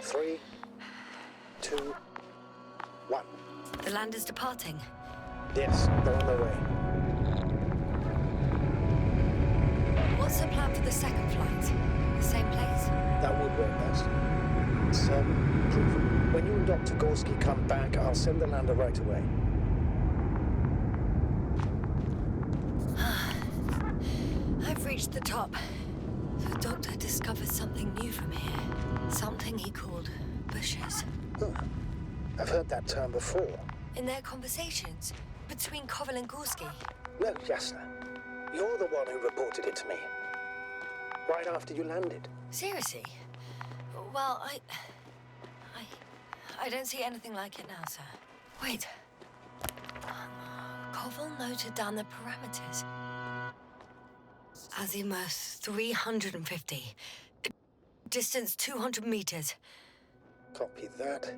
3, 2, 1. The lander's departing. Yes, they're on their way. What's the plan for the second flight? The same place? That would work best. It's proven. When you and Dr. Gorski come back, I'll send the lander right away. I've reached the top. The doctor discovered something new from here. Something he called bushes. Huh. I've heard that term before. In their conversations between Koval and Gorski. No, Jasna. You're the one who reported it to me. Right after you landed. Seriously? Well, I don't see anything like it now, sir. Wait. Koval noted down the parameters. Azimuth 350. Distance 200 meters. Copy that.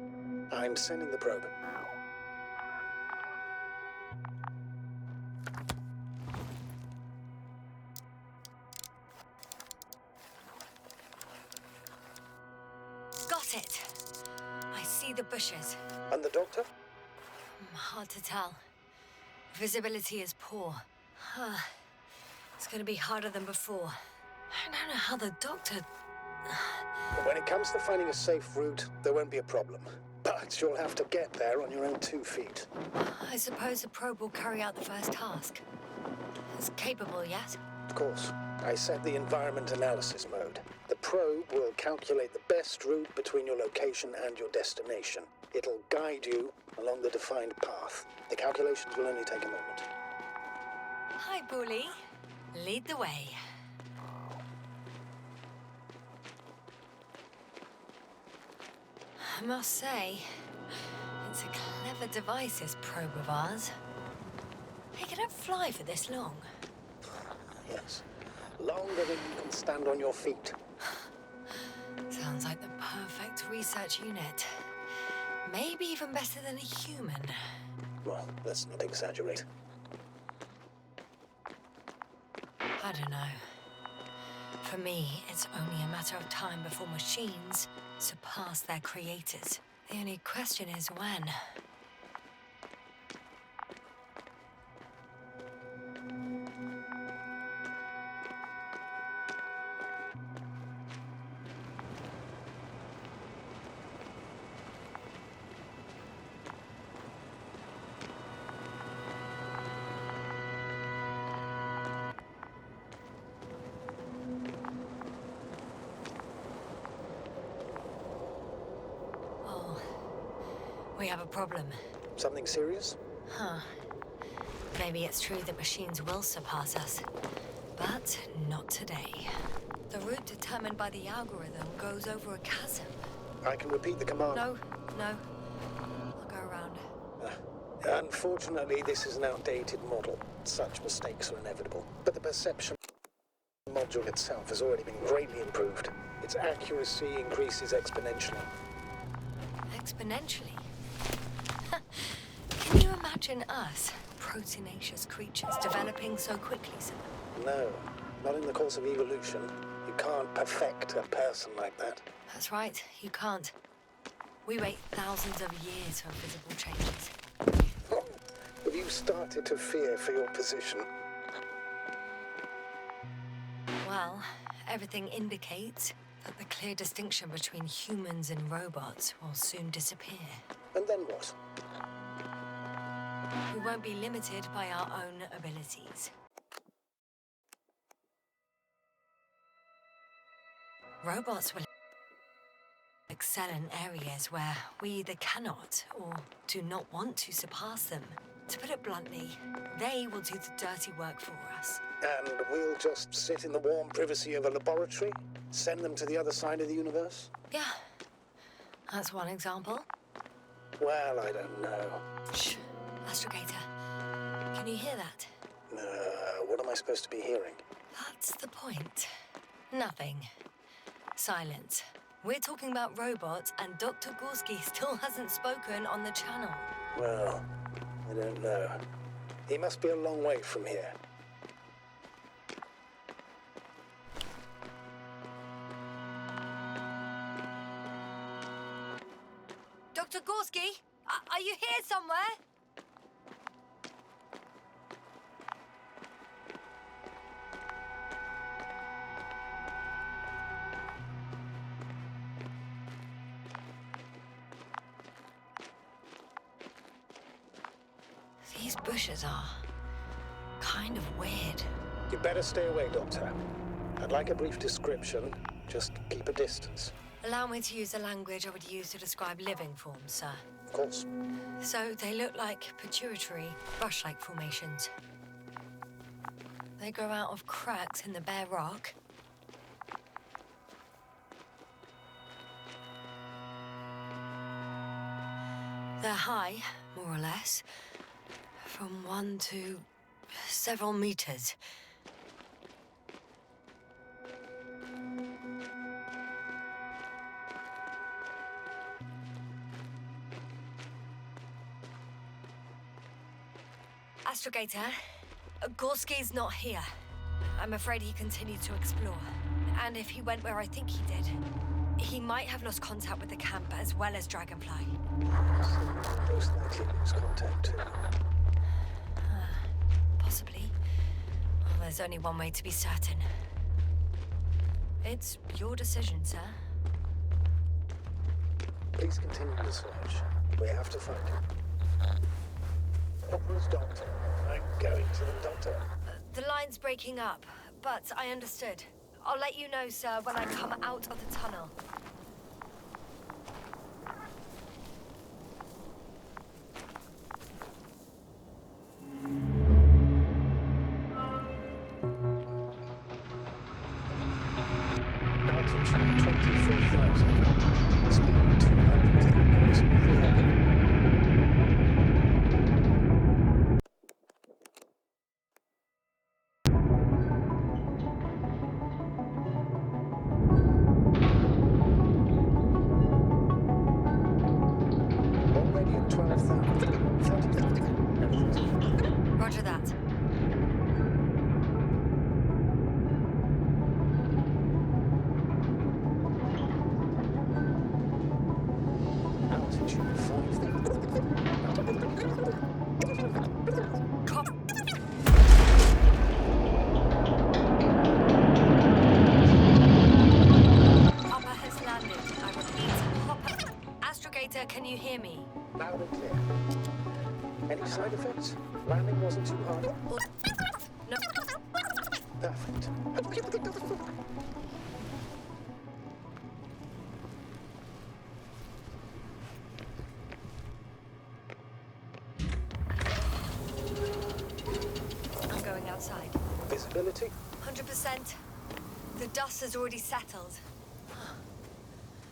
I'm sending the probe. Got it. I see the bushes. And the doctor? Hard to tell. Visibility is poor. It's gonna be harder than before. I don't know how the doctor... But when it comes to finding a safe route, there won't be a problem. But you'll have to get there on your own 2 feet. I suppose the probe will carry out the first task. It's capable yet? Of course. I set the environment analysis mode. The probe will calculate the best route between your location and your destination. It'll guide you along the defined path. The calculations will only take a moment. Hi, Bully. Lead the way. I must say, it's a clever device, this probe of ours. Hey, can it fly for this long? Yes. Longer than you can stand on your feet. Sounds like the perfect research unit. Maybe even better than a human. Well, let's not exaggerate. I don't know. For me, it's only a matter of time before machines surpass their creators. The only question is when. We have a problem. Something serious? Huh. Maybe it's true that machines will surpass us. But not today. The route determined by the algorithm goes over a chasm. I can repeat the command. No. I'll go around. Unfortunately, this is an outdated model. Such mistakes are inevitable. But the perception module itself has already been greatly improved. Its accuracy increases exponentially. Exponentially? Can you imagine us, proteinaceous creatures, developing so quickly, sir? No, not in the course of evolution. You can't perfect a person like that. That's right, you can't. We wait thousands of years for visible changes. Have you started to fear for your position? Well, everything indicates that the clear distinction between humans and robots will soon disappear. And then what? We won't be limited by our own abilities. Robots will excel in areas where we either cannot or do not want to surpass them. To put it bluntly, they will do the dirty work for us. And we'll just sit in the warm privacy of a laboratory? Send them to the other side of the universe? Yeah, that's one example. Well, I don't know. Shh, Astrogator. Can you hear that? What am I supposed to be hearing? That's the point. Nothing. Silence. We're talking about robots, and Dr. Gorski still hasn't spoken on the channel. Well, I don't know. He must be a long way from here. Dr. Gorski, are you here somewhere? These bushes are kind of weird. You'd better stay away, Doctor. I'd like a brief description. Just keep a distance. Allow me to use the language I would use to describe living forms, sir. Of course. So they look like pituitary, brush-like formations. They grow out of cracks in the bare rock. They're high, more or less, from 1 to several meters. Astrogator, Gorski's not here. I'm afraid he continued to explore. And if he went where I think he did, he might have lost contact with the camp as well as Dragonfly. Most likely lose contact too. Possibly. Well, there's only one way to be certain. It's your decision, sir. Please continue the search. We have to find him. Opera's doctor. I'm going to the doctor. The line's breaking up, but I understood. I'll let you know, sir, when I come out of the tunnel. Altitude 24,000. Speed 200 kilometers per hour. Already at 12,000. 30,000. Everything's fine. Roger that. Altitude 5,000. Cop. Hopper has landed. I repeat, Hopper. Astrogator, can you hear me? Loud and clear. Any side effects? Landing wasn't too hard. No. Perfect. I'm going outside. Visibility? 100%. The dust has already settled.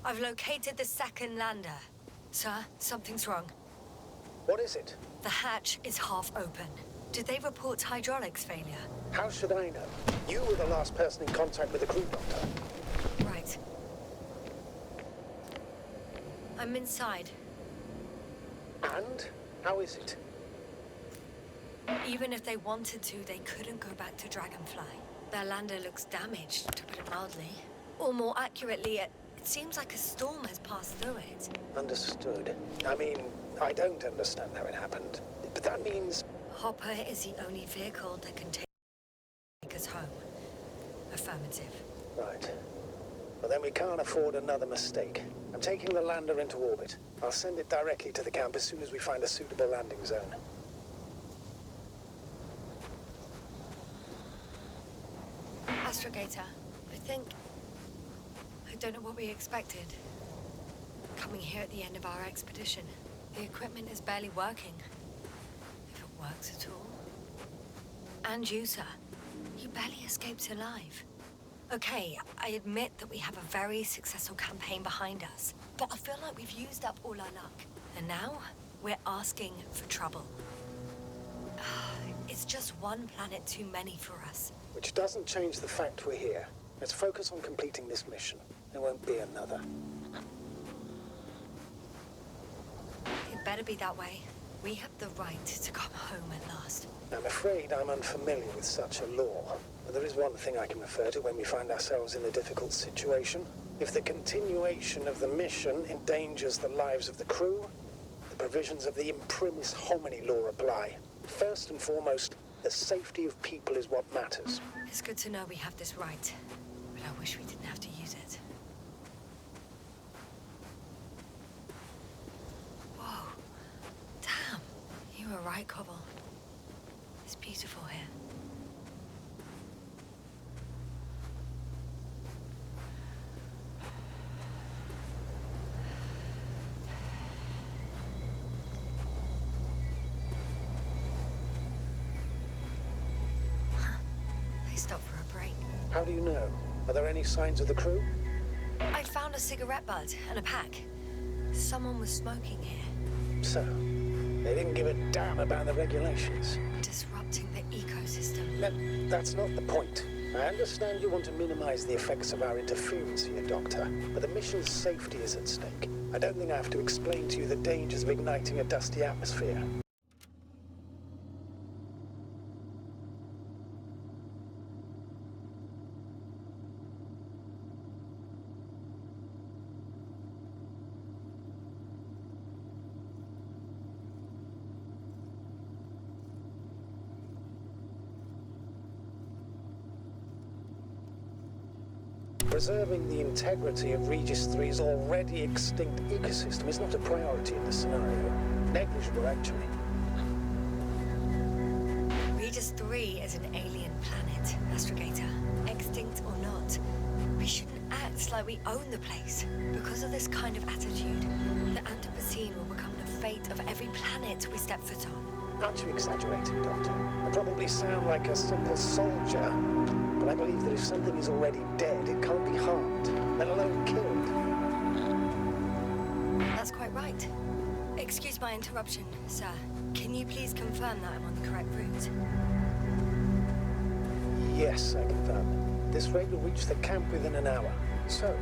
I've located the second lander. Sir, something's wrong. What is it? The hatch is half open. Did they report hydraulics failure? How should I know? You were the last person in contact with the crew, Doctor. Right. I'm inside. And? How is it? Even if they wanted to, they couldn't go back to Dragonfly. Their lander looks damaged, to put it mildly. Or more accurately, it seems like a storm has passed through it. Understood. I mean, I don't understand how it happened. But that means... Hopper is the only vehicle that can take us home. Affirmative. Right. Well, then we can't afford another mistake. I'm taking the lander into orbit. I'll send it directly to the camp as soon as we find a suitable landing zone. Astrogator, I don't know what we expected. Coming here at the end of our expedition. The equipment is barely working. If it works at all. And you, sir. You barely escaped alive. Okay, I admit that we have a very successful campaign behind us. But I feel like we've used up all our luck. And now, we're asking for trouble. It's just one planet too many for us. Which doesn't change the fact we're here. Let's focus on completing this mission. There won't be another. It better be that way. We have the right to come home at last. I'm afraid I'm unfamiliar with such a law. But there is one thing I can refer to when we find ourselves in a difficult situation. If the continuation of the mission endangers the lives of the crew, provisions of the imprimis homini law apply. First and foremost, the safety of people is what matters. It's good to know we have this right, but I wish we didn't have to use it. Whoa. Damn. You were right, Cobble. It's beautiful here. They stopped for a break. How do you know? Are there any signs of the crew? I found a cigarette butt and a pack. Someone was smoking here. So, they didn't give a damn about the regulations. Disrupting the ecosystem. That's not the point. I understand you want to minimize the effects of our interference here, Doctor, but the mission's safety is at stake. I don't think I have to explain to you the dangers of igniting a dusty atmosphere. Preserving the integrity of Regis 3's already extinct ecosystem is not a priority in this scenario. Negligible, actually. Regis 3 is an alien planet, Astrogator. Extinct or not, we shouldn't act like we own the place. Because of this kind of attitude, the Anthropocene will become the fate of every planet we step foot on. Aren't you exaggerating, Doctor? I probably sound like a simple soldier, but I believe that if something is already dead, it can't be harmed, let alone killed. That's quite right. Excuse my interruption, sir. Can you please confirm that I'm on the correct route? Yes, I confirm. This raid will reach the camp within an hour. So,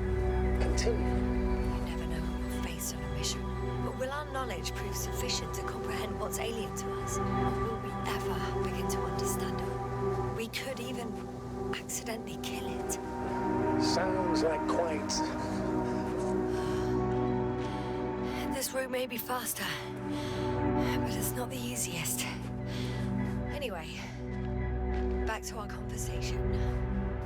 continue. You never know what we'll face on a mission. But will our knowledge prove sufficient to comprehend what's alien to us? Or will we ever begin to understand it? We could even accidentally kill it. Sounds like quite... This route may be faster, but it's not the easiest. Anyway, back to our conversation.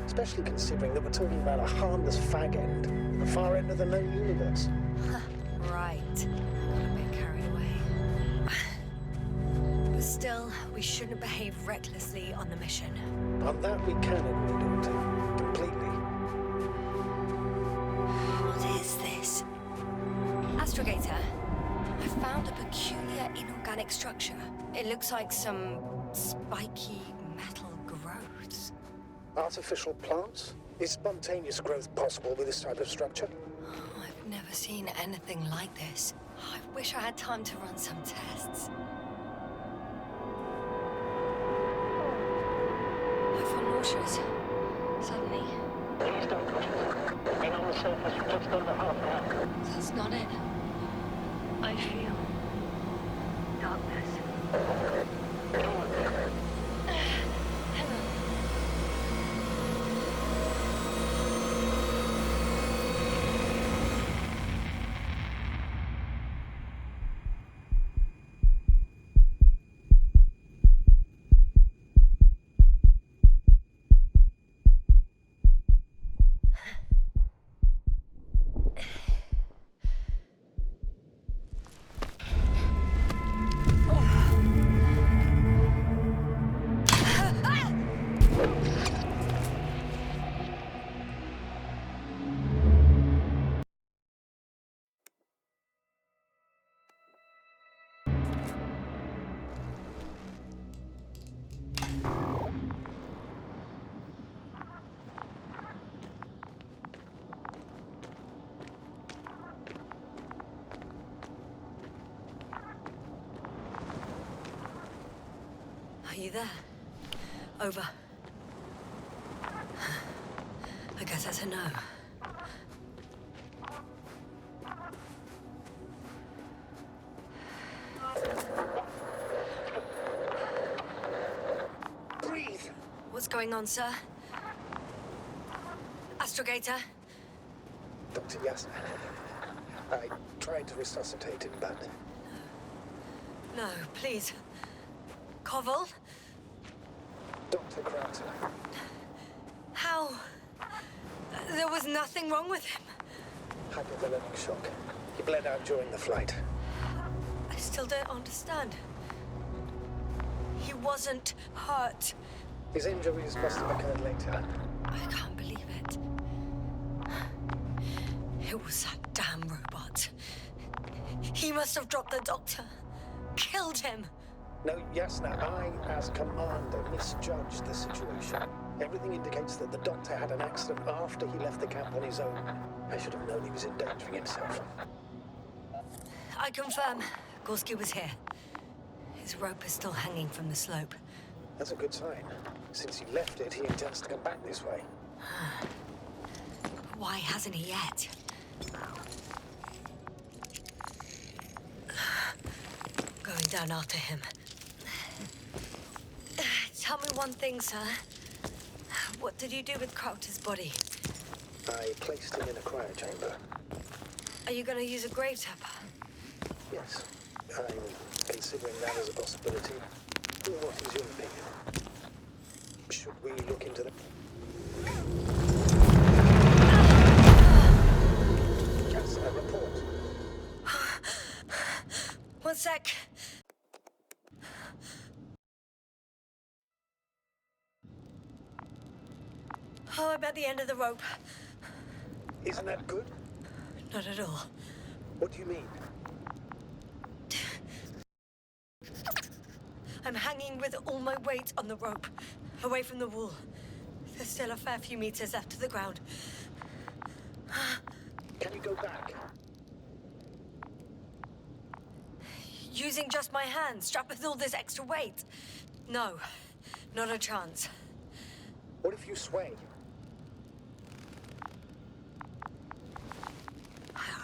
Especially considering that we're talking about a harmless fag end at the far end of the known universe. Right. I got a bit carried away. But still, we shouldn't behave recklessly on the mission. On that we can agree, Doctor. Completely. What is this? Astrogator, I found a peculiar inorganic structure. It looks like some spiky metal growths. Artificial plants? Is spontaneous growth possible with this type of structure? Oh, I've never seen anything like this. I wish I had time to run some tests. I feel nauseous. Suddenly. Please don't push it. Been on the surface for just under half an hour. That's not it. I feel darkness. Come on. Hang on. Are you there? Over. I guess that's a no. Breathe! What's going on, sir? Astrogator? Dr. Yasser. I tried to resuscitate him, but... No, please. Koval? Dr. Crowder. How? There was nothing wrong with him. Hypovolemic shock. He bled out during the flight. I still don't understand. He wasn't hurt. His injuries must have occurred later. I can't believe it. It was that damn robot. He must have dropped the doctor. Killed him. No, Yasna, I, as commander, misjudged the situation. Everything indicates that the doctor had an accident after he left the camp on his own. I should have known he was endangering himself. I confirm. Gorski was here. His rope is still hanging from the slope. That's a good sign. Since he left it, he intends to come back this way. Why hasn't he yet? Going down after him. Tell me one thing, sir. What did you do with Crowder's body? I placed him in a cryochamber. Are you going to use a grave tapper? Yes, I'm considering that as a possibility. What is your opinion? Should we look into the... Just a report. One sec. Oh, I'm at the end of the rope. Isn't that good? Not at all. What do you mean? I'm hanging with all my weight on the rope, away from the wall. There's still a fair few meters left to the ground. Can you go back? Using just my hands, strapped with all this extra weight? No, not a chance. What if you sway?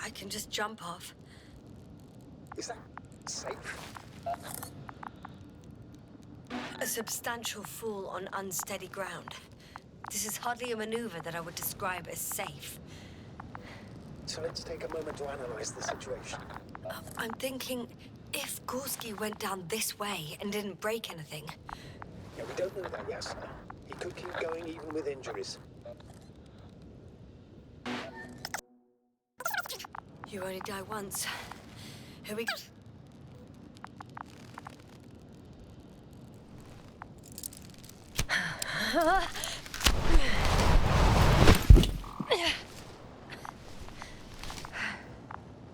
I can just jump off. Is that safe? A substantial fall on unsteady ground. This is hardly a maneuver that I would describe as safe. So let's take a moment to analyze the situation. I'm thinking, if Gorski went down this way and didn't break anything... Yeah, we don't know that, Yasna. He could keep going even with injuries. You only die once. Here we go.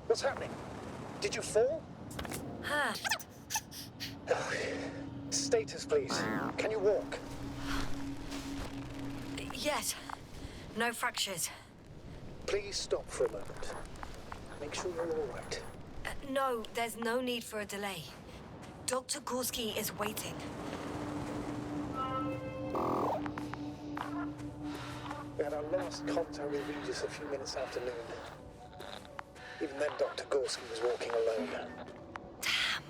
What's happening? Did you fall? Huh. Status, please. Can you walk? Yes. No fractures. Please stop for a moment. Make sure you're all right. No, there's no need for a delay. Dr. Gorski is waiting. We had our last contact with Regis a few minutes after noon. Even then, Dr. Gorski was walking alone. Damn.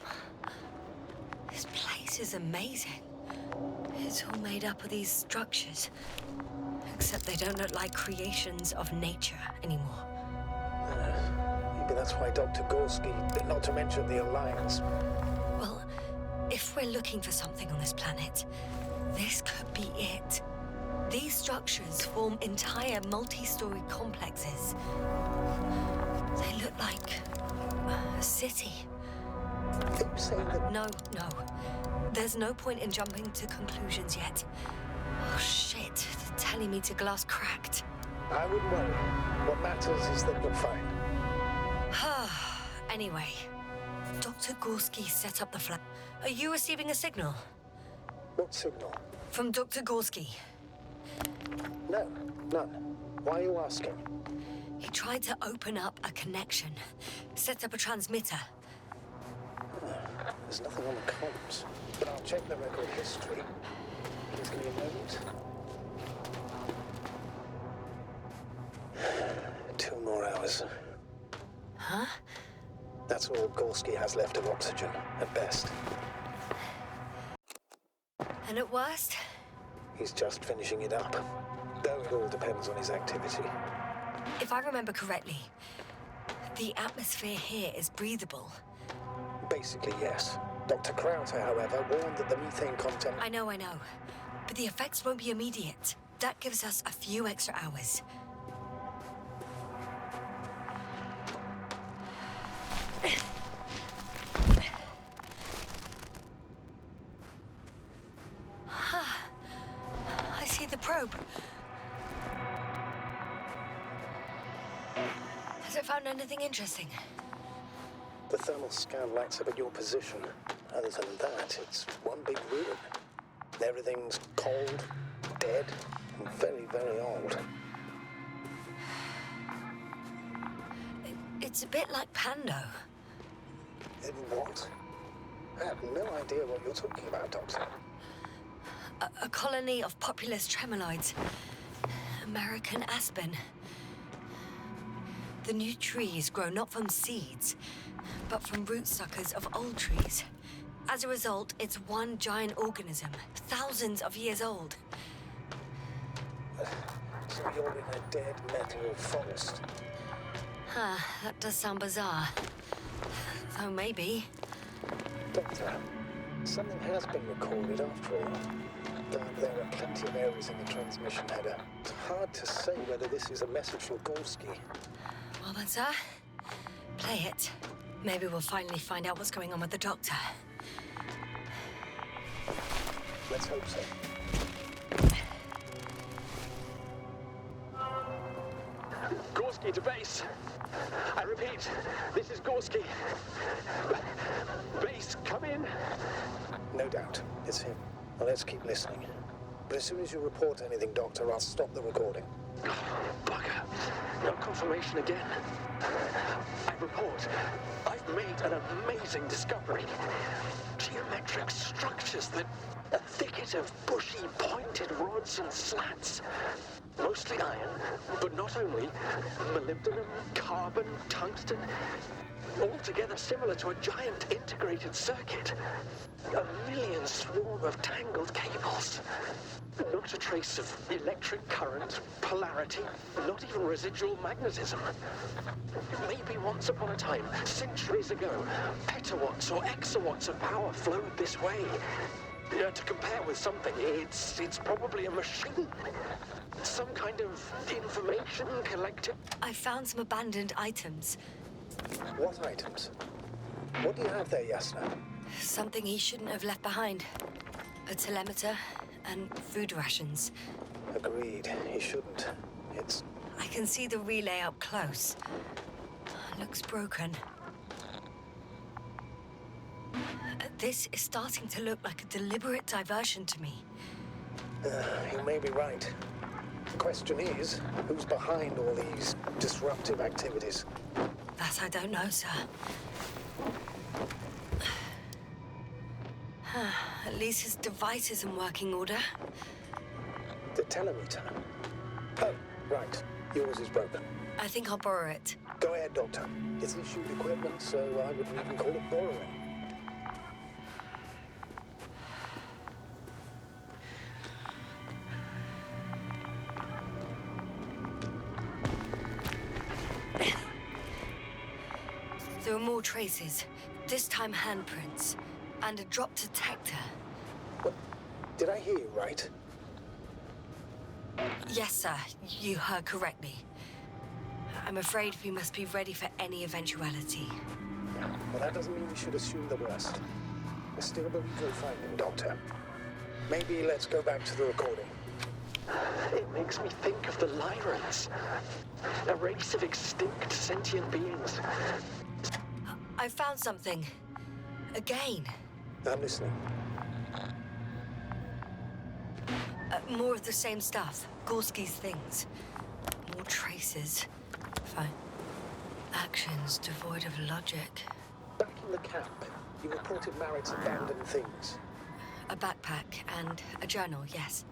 This place is amazing. It's all made up of these structures. Except they don't look like creations of nature anymore. Maybe that's why Dr. Gorski, not to mention the Alliance. Well, if we're looking for something on this planet, this could be it. These structures form entire multi-story complexes. They look like a city. Are you saying that... No. There's no point in jumping to conclusions yet. Oh, shit. They're telling me the glass cracked. I wouldn't worry. What matters is that you're fine. Anyway, Dr. Gorski set up the flag. Are you receiving a signal? What signal? From Dr. Gorski. No, none. Why are you asking? He tried to open up a connection, set up a transmitter. There's nothing on the comms, but I'll check the record history. Please give me a moment. 2 more hours. Huh? That's all Gorski has left of oxygen, at best. And at worst? He's just finishing it up. Though it all depends on his activity. If I remember correctly, the atmosphere here is breathable. Basically, yes. Dr. Krauter, however, warned that the methane content... I know. But the effects won't be immediate. That gives us a few extra hours. I see the probe. Has it found anything interesting? The thermal scan lights up at your position. Other than that, it's one big ruin. Everything's cold, dead, and very, very old. It's a bit like Pando. What? I have no idea what you're talking about, Doctor. A colony of populous tremoloids. American aspen. The new trees grow not from seeds, but from rootsuckers of old trees. As a result, it's one giant organism, thousands of years old. So you're in a dead metal forest. That does sound bizarre. Though maybe. Doctor, something has been recorded after all. There are plenty of errors in the transmission header. It's hard to say whether this is a message for Gorski. Well then, sir, play it. Maybe we'll finally find out what's going on with the doctor. Let's hope so. Gorski to base. I repeat, this is Gorski. Base, come in. No doubt, it's him. Well, let's keep listening. But as soon as you report anything, Doctor, I'll stop the recording. Bugger. No confirmation again. I report. I've made an amazing discovery. Geometric structures that... a thicket of bushy, pointed rods and slats. Mostly iron, but not only. Molybdenum, carbon, tungsten. Altogether similar to a giant integrated circuit. A million swarm of tangled cables. Not a trace of electric current, polarity, not even residual magnetism. Maybe once upon a time, centuries ago, petawatts or exawatts of power flowed this way. To compare with something, it's probably a machine. Some kind of information collected. I found some abandoned items. What items? What do you have there, Yasna? Something he shouldn't have left behind. A telemeter and food rations. Agreed, he shouldn't. It's... I can see the relay up close. Looks broken. This is starting to look like a deliberate diversion to me. You may be right. The question is, who's behind all these disruptive activities? That I don't know, sir. At least his device is in working order. The telemeter? Oh, right. Yours is broken. I think I'll borrow it. Go ahead, Doctor. It's issued equipment, so I wouldn't even call it borrowing. There are more traces, this time handprints, and a drop detector. What? Did I hear you right? Yes, sir, you heard correctly. I'm afraid we must be ready for any eventuality. Well, that doesn't mean we should assume the worst. I still believe we'll find him, Doctor. Maybe let's go back to the recording. It makes me think of the Lyrans. A race of extinct sentient beings. I found something. Again. I'm listening. More of the same stuff. Gorski's things. More traces. Fine. Actions devoid of logic. Back in the camp, you reported Marritt's abandoned things. A backpack and a journal, yes.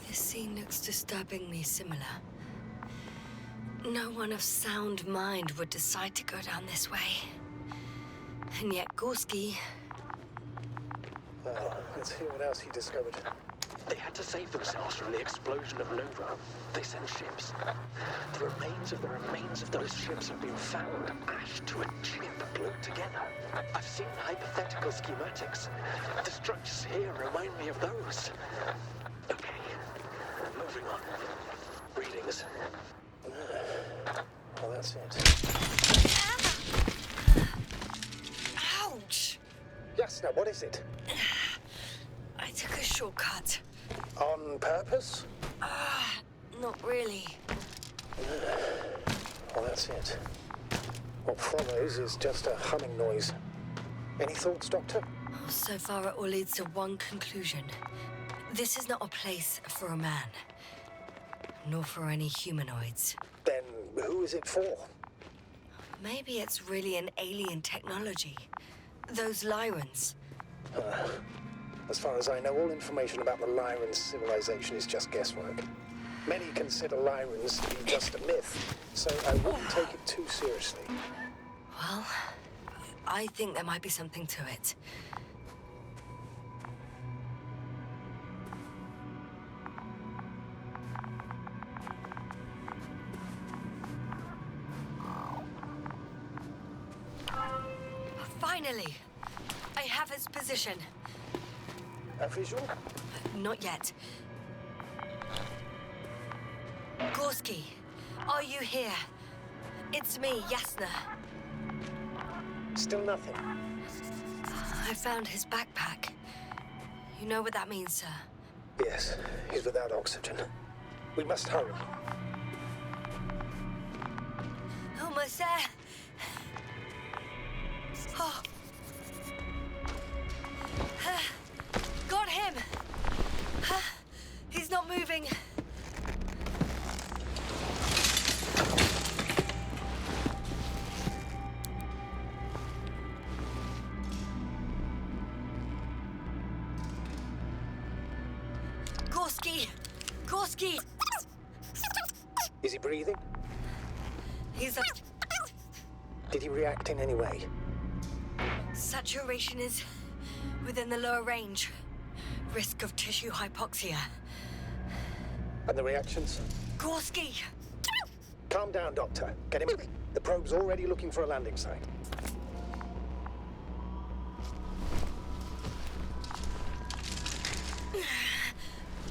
This scene looks disturbingly similar. No one of sound mind would decide to go down this way. And yet Gorski... Well, let's hear what else he discovered. They had to save themselves from the explosion of Nova. They sent ships. The remains of those ships have been found, ashed to a chip glued together. I've seen hypothetical schematics. The structures here remind me of those. Okay, moving on. Readings. Well, that's it. Ouch! Yes, now what is it? I took a shortcut. On purpose? Not really. Well, that's it. What follows is just a humming noise. Any thoughts, Doctor? So far, it all leads to one conclusion. This is not a place for a man. Nor for any humanoids. Then who is it for? Maybe it's really an alien technology. Those Lyrans. As far as I know, all information about the Lyran civilization is just guesswork. Many consider Lyrans to be just a myth, so I wouldn't take it too seriously. Well, I think there might be something to it. Finally! I have his position. A visual? Not yet. Gorski, are you here? It's me, Yasna. Still nothing. I found his backpack. You know what that means, sir? Yes, he's without oxygen. We must hurry. Almost there. Oh. Got him! He's not moving. Gorski! Gorski! Is he breathing? He's up. Did he react in any way? Saturation is within the lower range. Risk of tissue hypoxia. And the reactions? Gorski! Calm down, Doctor. Get him. The probe's already looking for a landing site.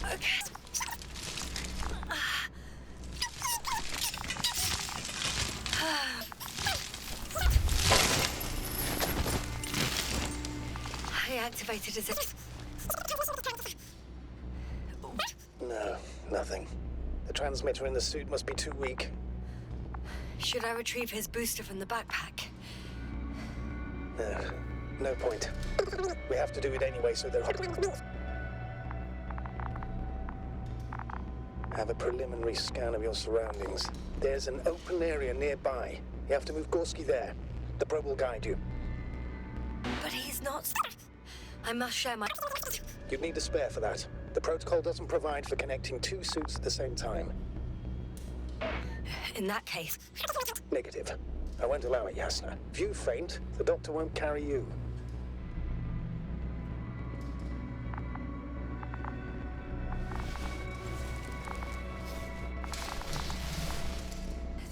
Okay. I activated his... No, nothing. The transmitter in the suit must be too weak. Should I retrieve his booster from the backpack? No point. We have to do it anyway, so they're... Have a preliminary scan of your surroundings. There's an open area nearby. You have to move Gorski there. The probe will guide you. But he's not... I must share my... You'd need a spare for that. The protocol doesn't provide for connecting two suits at the same time. In that case... Negative. I won't allow it, Yasna. If you faint, the doctor won't carry you.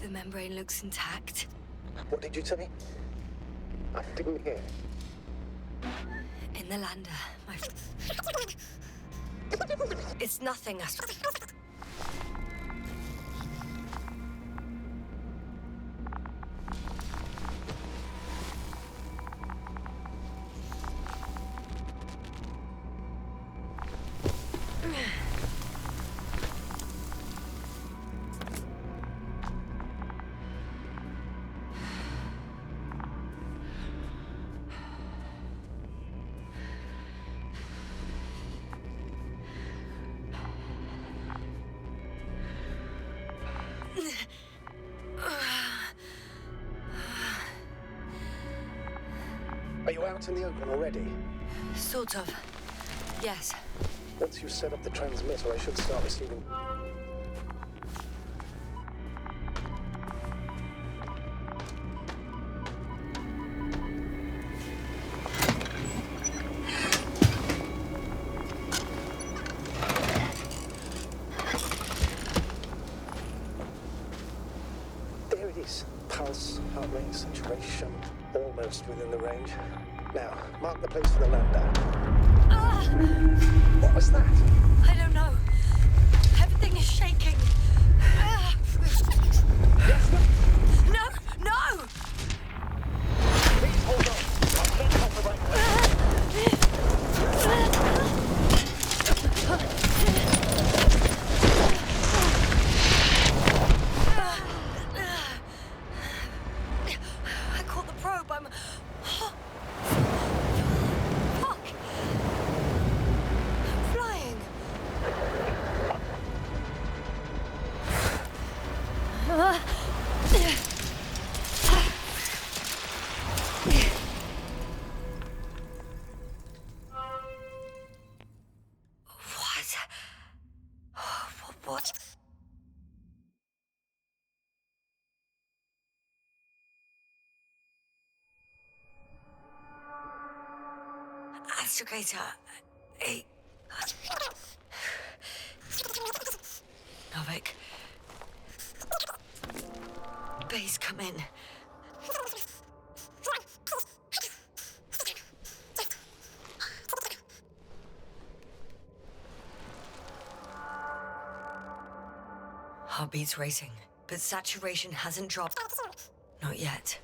The membrane looks intact. What did you say? I didn't hear. In the lander, my... It's nothing. Are you out in the open already? Sort of. Yes. Once you set up the transmitter, I should start receiving... pulse, heart rate, saturation, almost within the range. Now, mark the place for the landau. What was that? I don't know. Everything is shaking. No! No! Please hold on. I can't help the right way. I caught the probe. I'm... Fuck! I'm flying. What? Astrogator, hey. Novik. Base, come in. Heartbeat's racing, but saturation hasn't dropped. Not yet.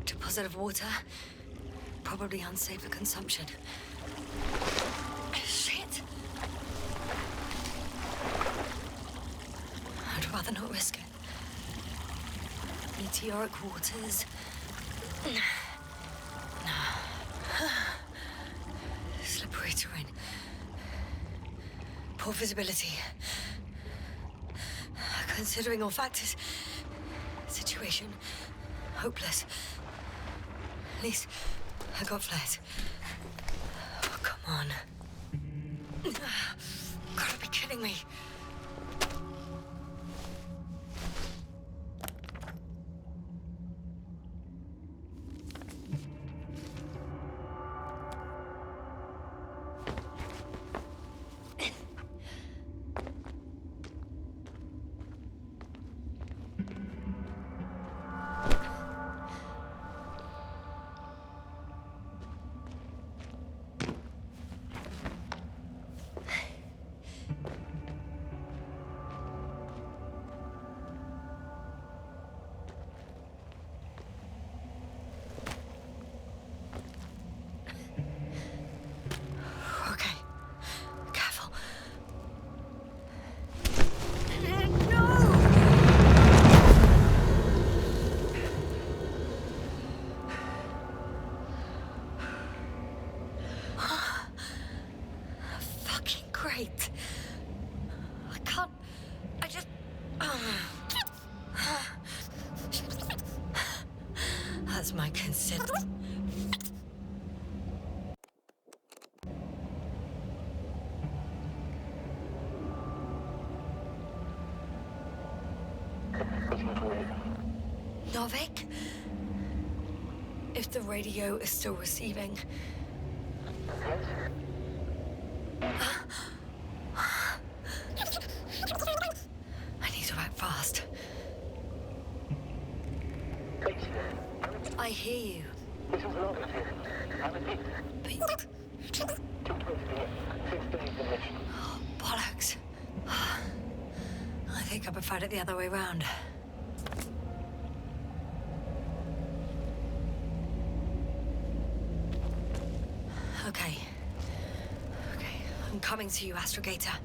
Deposit of water, probably unsafe for consumption. Shit. I'd rather not risk it. Meteoric waters. Slippery terrain. Poor visibility. Considering all factors, situation hopeless. At least I got flares. Oh, come on. Gotta be kidding me. Great. I can't... I just... That's my consent. Novik? If the radio is still receiving... I need to act fast. I hear you. This is Logan here. I repeat. But... 2:20 p.m. 6 days of mission. Oh, bollocks. I think I preferred it the other way round. Okay. I'm coming to you, Astrogator.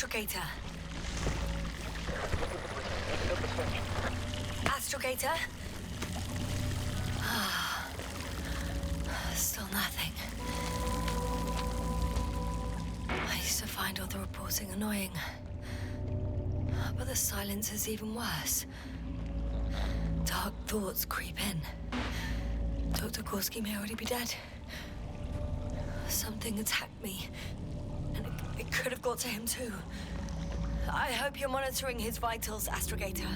Astrogator. Astrogator? Still nothing. I used to find all the reporting annoying. But the silence is even worse. Dark thoughts creep in. Dr. Gorski may already be dead. Something attacked me. And it could have got to him too. I hope you're monitoring his vitals, Astrogator.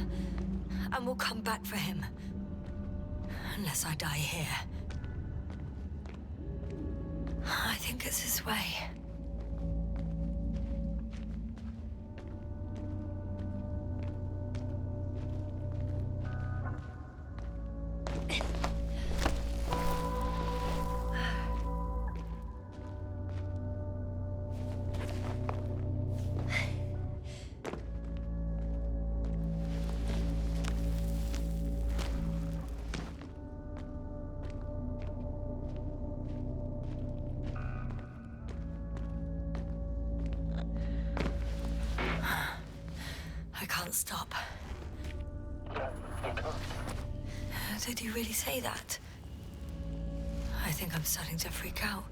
And we'll come back for him. Unless I die here. I think it's his way. Stop. Did you really say that? I think I'm starting to freak out.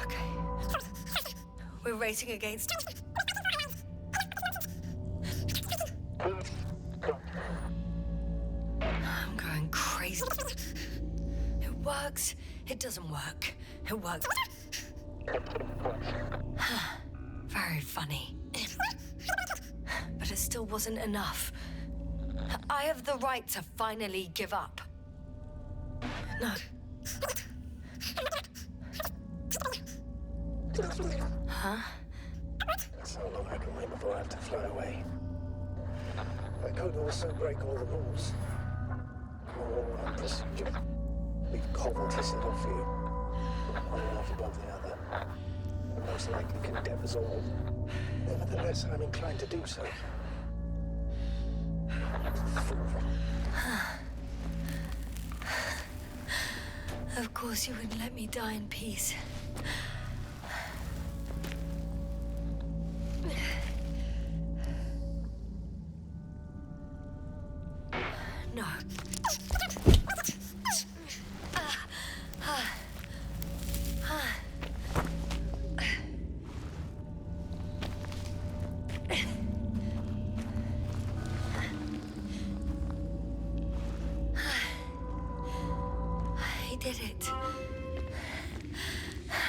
Okay. We're racing against... I'm going crazy. It works. It doesn't work. It works. Very funny. But it still wasn't enough. I have the right to finally give up. No. Huh? That's how long I can wait before I have to fly away. I could also break all the rules. Or procedure. We've cobbled this off you. One enough above the other. And most likely condemn us all. Nevertheless, I'm inclined to do so. Of course you wouldn't let me die in peace. No.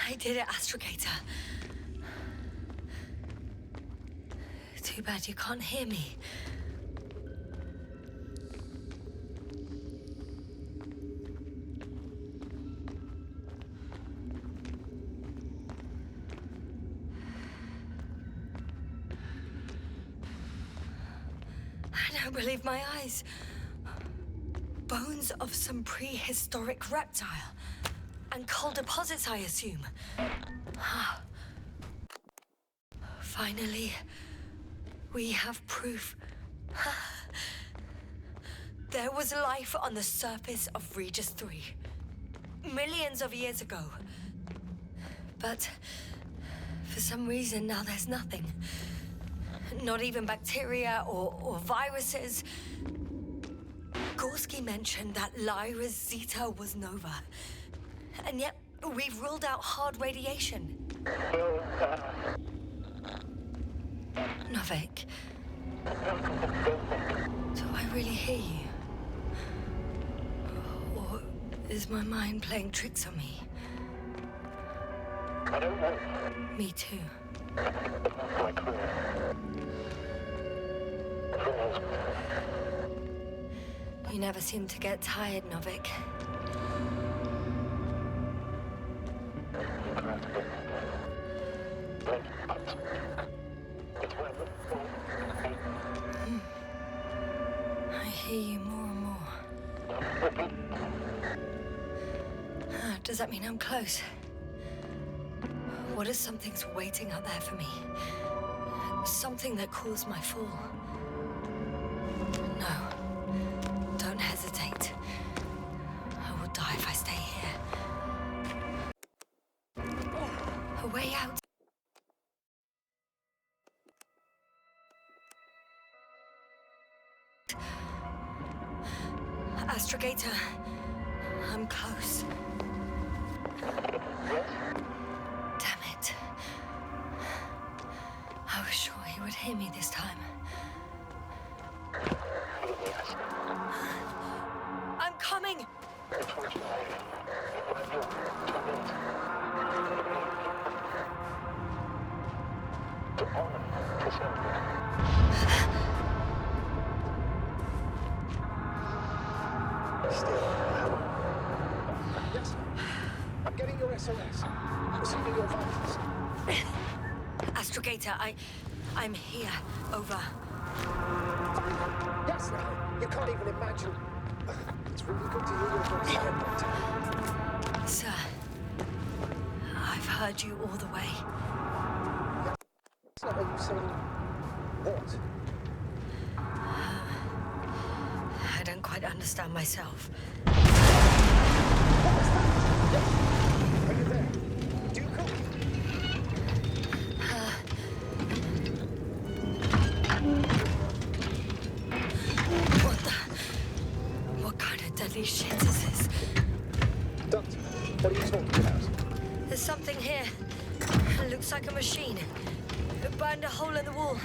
I did it, Astrogator. Too bad you can't hear me. I don't believe my eyes. Bones of some prehistoric reptile. And coal deposits, I assume. Finally, we have proof. There was life on the surface of Regis 3. Millions of years ago. But for some reason, now there's nothing. Not even bacteria or viruses. Gorski mentioned that Lyra's Zeta was nova. And yet, we've ruled out hard radiation. Novik. Do I really hear you? Or is my mind playing tricks on me? I don't know. Me too. My career. Who knows? You never seem to get tired, Novik. I hear you more and more. Does that mean I'm close? What if something's waiting out there for me? Something that caused my fall? No. way out. Astrogator, I'm close. Yes? Damn it. I was sure he would hear me this time. Yes. I'm coming! Unfortunately, it might be 2 minutes. To honor the ceremony. Still. Yes. I'm getting your SOS. Receiving your vitals. Astrogator, I'm here. Over. Yes, you can't even imagine. It's really good to hear your voice again, Doctor. Sir, I've heard you all the way. So are you saying what? I don't quite understand myself. Are you there? Do you copy? What kind of deadly shit is this? Doctor, what are you talking about? There's something here. It looks like a machine. It burned a hole in the wall.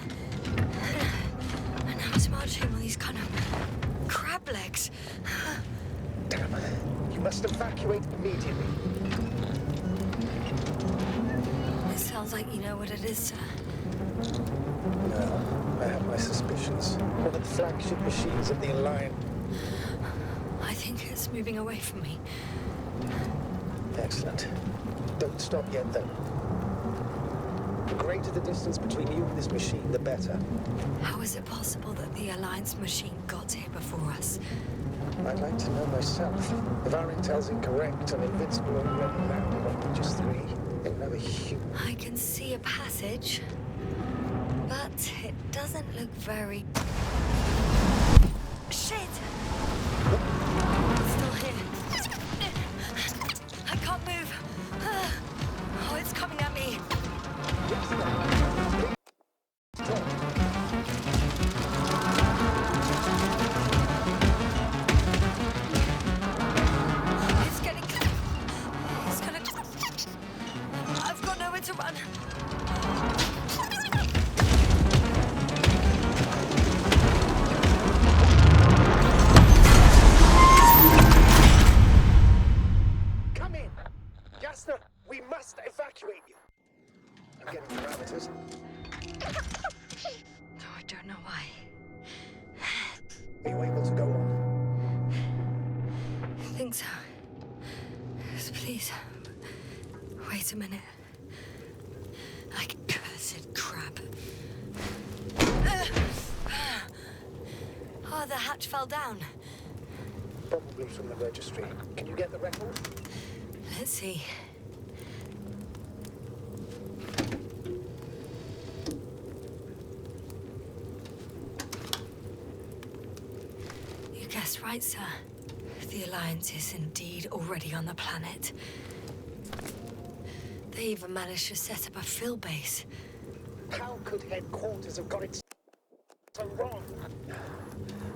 And now it's marching on these kind of crab legs. Damn. You must evacuate immediately. It sounds like you know what it is, sir. No, I have my suspicions. One of the flagship machines of the Alliance. I think it's moving away from me. Excellent. Don't stop yet, though. The greater the distance between you and this machine, the better. How is it possible that the Alliance machine got here before us? I'd like to know myself. If our intel's incorrect and Invincible already landed on just 3, another human. I can see a passage, but it doesn't look very... Shit! It's still here. I can't move. Oh, it's coming at me. It's getting... It's gonna... I've got nowhere to run. Come in! Jasna, we must evacuate you. I'm getting parameters. Oh, I don't know why. Are you able to go on? I think so. Yes, please. Wait a minute. Like cursed crap. Oh, the hatch fell down. Probably from the registry. Can you get the record? Let's see. You guessed right, sir. The Alliance is indeed already on the planet. They even managed to set up a field base. How could headquarters have got it so wrong?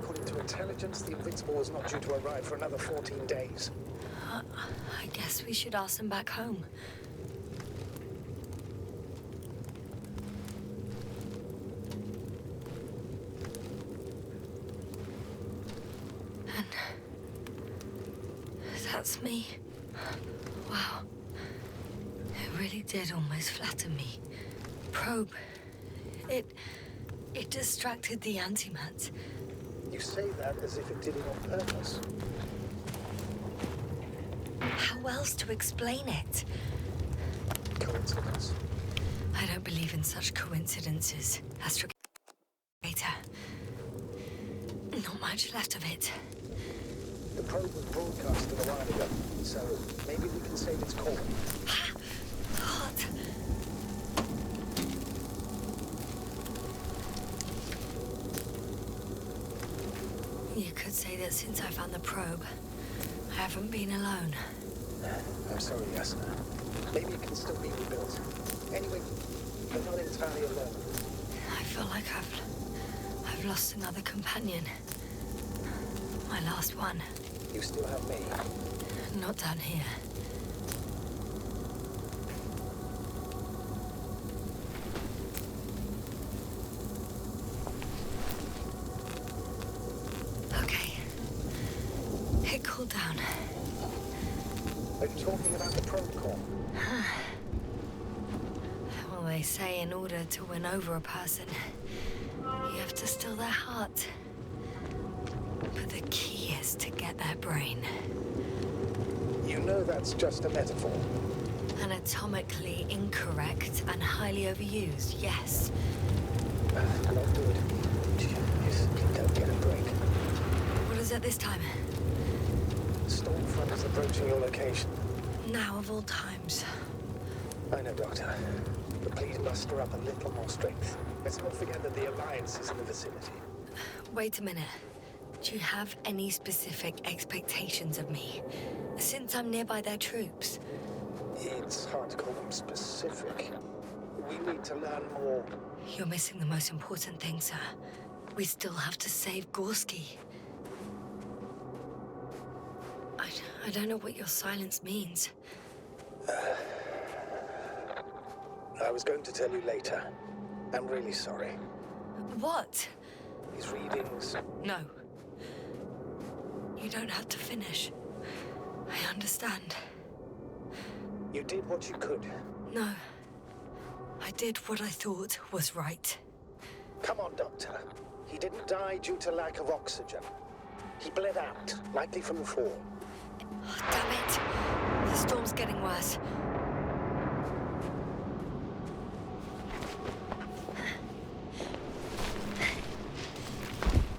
According to intelligence, the Invincible was not due to arrive for another 14 days. I guess we should ask them back home. And that's me. Wow. It really did almost flatter me. Probe. It distracted the antimats. You say that as if it did it on purpose. How else to explain it? Coincidence. I don't believe in such coincidences, Astrogator. Not much left of it. The probe was broadcasted a while ago, so maybe we can save its call. What? You could say that since I found the probe, I haven't been alone. I'm sorry, Jasna. Maybe it can still be rebuilt. Anyway, you're not entirely alone. I feel like I've lost another companion. My last one. You still have me. Not down here. Okay. It cooled down. Are you talking about the protocol? Well, they say in order to win over a person, you have to steal their heart. But the key is to get their brain. You know that's just a metaphor. Anatomically incorrect and highly overused, yes. Not good. You simply don't get a break. What is it this time? Stormfront is approaching your location. Now of all times. I know, Doctor. But please muster up a little more strength. Let's not forget that the Alliance is in the vicinity. Wait a minute. Do you have any specific expectations of me? Since I'm nearby their troops. It's hard to call them specific. We need to learn more. You're missing the most important thing, sir. We still have to save Gorski. I don't know what your silence means. I was going to tell you later. I'm really sorry. What? His readings... No. You don't have to finish. I understand. You did what you could. No. I did what I thought was right. Come on, Doctor. He didn't die due to lack of oxygen. He bled out, likely from the fall. Oh, damn it. The storm's getting worse.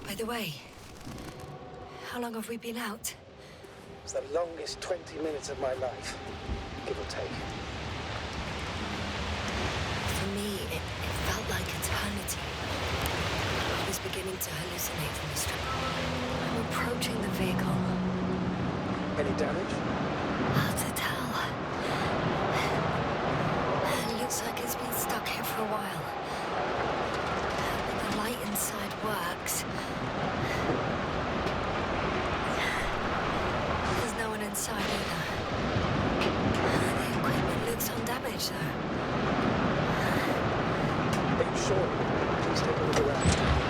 By the way, how long have we been out? It's the longest 20 minutes of my life, give or take. For me, it felt like eternity. I was beginning to hallucinate from the strip. I'm approaching the vehicle. Any damage? Hard to tell. It looks like it's been stuck here for a while. But the light inside works. There's no one inside either. The equipment looks undamaged, though. Are you sure? Please take a look around.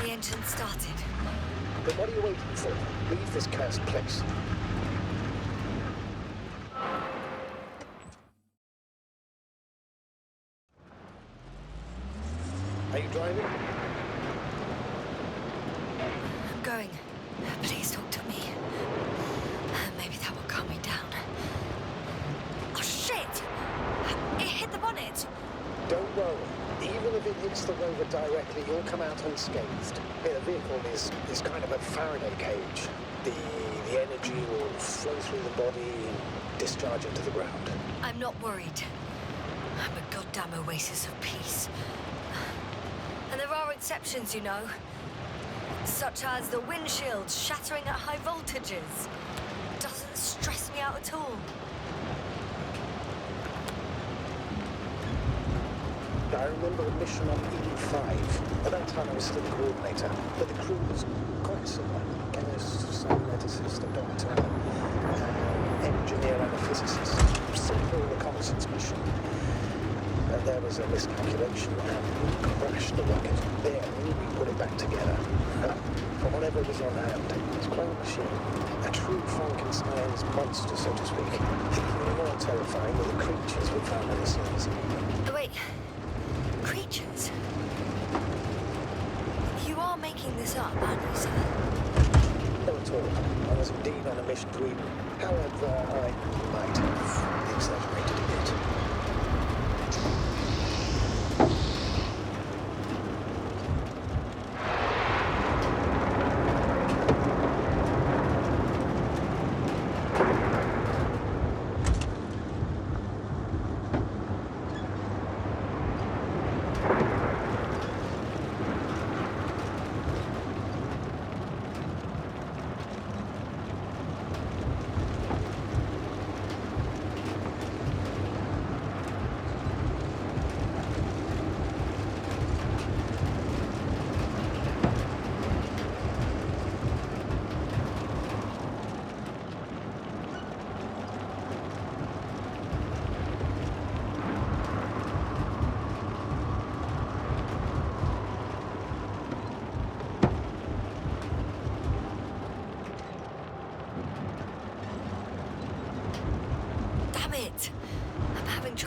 The engine started. Then what are you waiting for? Leave this cursed place. Are you driving? I'm going. Please talk to me. Maybe that will calm me down. Oh, shit! It hit the bonnet! Don't worry. Even if it hits the rover directly, you'll come out unscathed. The vehicle is kind of a Faraday cage. The energy will flow through the body and discharge into the ground. I'm not worried. I'm a goddamn oasis of peace. And there are exceptions, you know. Such as the windshield shattering at high voltages. Doesn't stress me out at all. I remember a mission on E5. At that time I was still the coordinator, but the crew was quite similar. Chemist, cyberneticist, a doctor, engineer and a physicist. Simple reconnaissance mission. And there was a miscalculation and we crashed the rocket. Then we put it back together. From whatever was on hand. It was quite a machine. A true Frankenstein's monster, so to speak. Even more terrifying were the creatures we found in the scenes. Wait. Creatures? You are making this up, aren't you, sir? Not at all. I was indeed on a mission to Eden. However, I might have exaggerated a bit.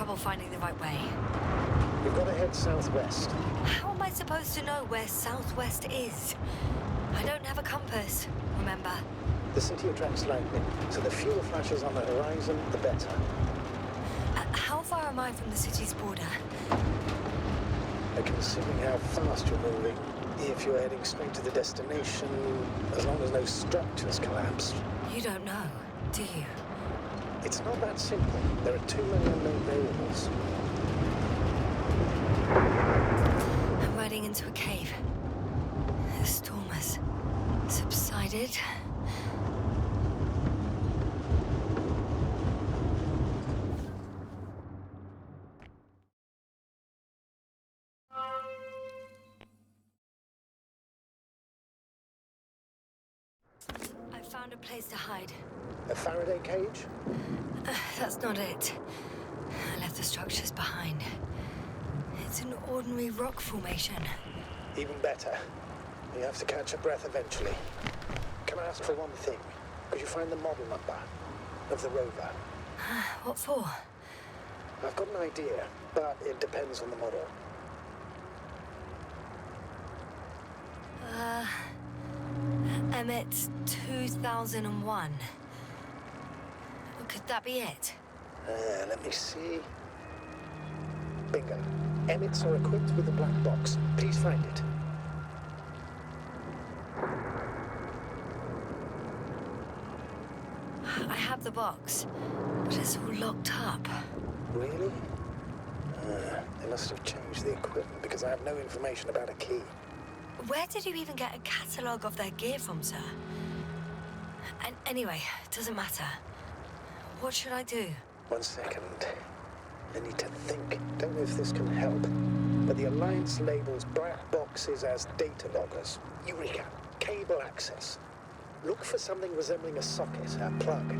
trouble finding the right way. You've got to head southwest. How am I supposed to know where southwest is? I don't have a compass, remember? The city attracts lightning, so the fewer flashes on the horizon, the better. How far am I from the city's border? Considering how fast you're moving, if you're heading straight to the destination, as long as no structures collapse. You don't know, do you? It's not that simple. There are too many unknown variables. I'm riding into a cave. The storm has subsided. I found a place to hide. A Faraday cage? That's not it. I left the structures behind. It's an ordinary rock formation. Even better. You have to catch your breath eventually. Can I ask for one thing? Could you find the model number of the rover? What for? I've got an idea, but it depends on the model. Emmet 2001. Could that be it? Let me see. Bingo. Emmets are equipped with a black box. Please find it. I have the box, but it's all locked up. Really? They must have changed the equipment because I have no information about a key. Where did you even get a catalogue of their gear from, sir? And anyway, it doesn't matter. What should I do? 1 second. I need to think. Don't know if this can help, but the Alliance labels black boxes as data loggers. Eureka! Cable access. Look for something resembling a socket, a plug.